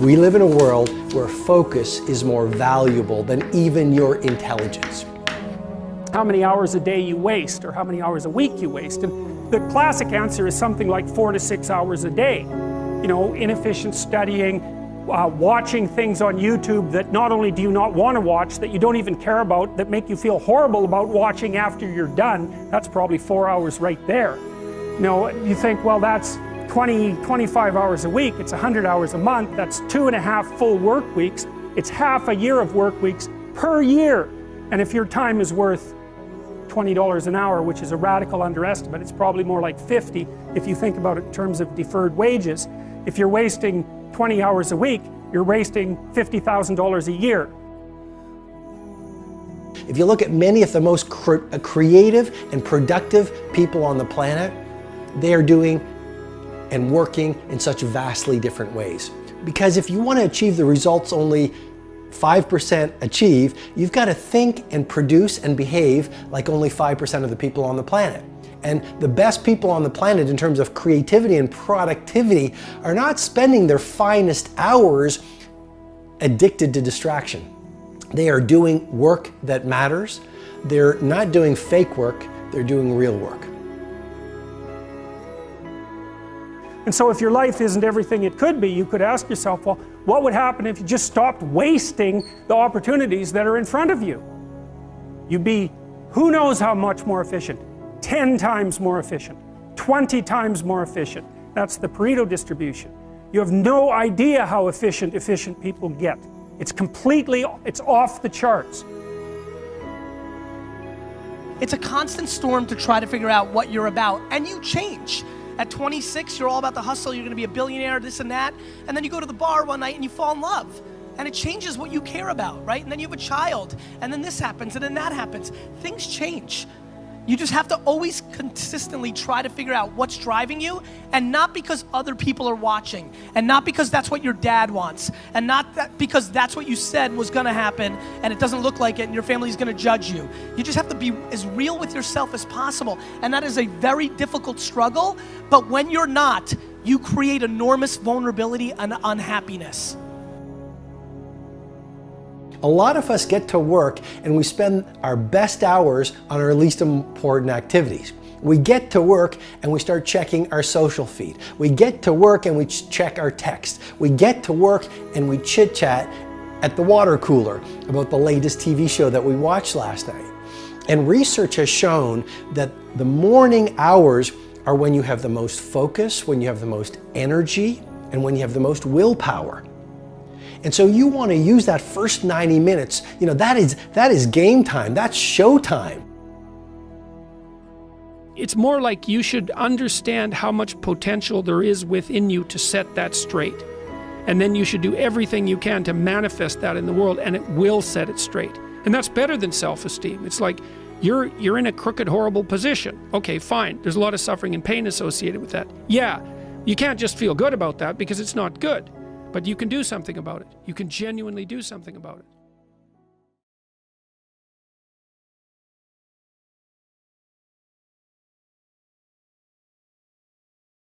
We live in a world where focus is more valuable than even your intelligence. How many hours a day you waste, or how many hours a week you waste. And the classic answer is something like 4 to 6 hours a day. You know, inefficient studying, watching things on YouTube that not only do you not want to watch, that you don't even care about, that make you feel horrible about watching after you're done. That's probably 4 hours right there. You know, you think, well, that's 25 hours a week, it's 100 hours a month, that's 2.5 full work weeks, it's half a year of work weeks per year. And if your time is worth $20 an hour, which is a radical underestimate, it's probably more like 50 if you think about it in terms of deferred wages. If you're wasting 20 hours a week, you're wasting $50,000 a year. If you look at many of the most creative and productive people on the planet, they are doing and working in such vastly different ways. Because if you want to achieve the results only 5% achieve, you've got to think and produce and behave like only 5% of the people on the planet. And the best people on the planet in terms of creativity and productivity are not spending their finest hours addicted to distraction. They are doing work that matters. They're not doing fake work, they're doing real work. And so if your life isn't everything it could be, you could ask yourself, well, what would happen if you just stopped wasting the opportunities that are in front of you? You'd be who knows how much more efficient. 10 times more efficient, 20 times more efficient. That's the Pareto distribution. You have no idea how efficient people get. It's off the charts. It's a constant storm to try to figure out what you're about, and you change. At 26, you're all about the hustle, you're gonna be a billionaire, this and that, and then you go to the bar one night and you fall in love. And it changes what you care about, right? And then you have a child, and then this happens, and then that happens. Things change. You just have to always consistently try to figure out what's driving you, and not because other people are watching, and not because that's what your dad wants, and not because that's what you said was gonna happen, and it doesn't look like it, and your family's gonna judge you. You just have to be as real with yourself as possible, and that is a very difficult struggle, but when you're not, you create enormous vulnerability and unhappiness. A lot of us get to work and we spend our best hours on our least important activities. We get to work and we start checking our social feed. We get to work and we check our text. We get to work and we chit chat at the water cooler about the latest TV show that we watched last night. And research has shown that the morning hours are when you have the most focus, when you have the most energy, and when you have the most willpower. And so you want to use that first 90 minutes, you know, that is game time, that's show time. It's more like you should understand how much potential there is within you to set that straight. And then you should do everything you can to manifest that in the world, and it will set it straight. And that's better than self-esteem. It's like you're in a crooked, horrible position. Okay, fine, there's a lot of suffering and pain associated with that. Yeah, you can't just feel good about that because it's not good. But you can do something about it. You can genuinely do something about it.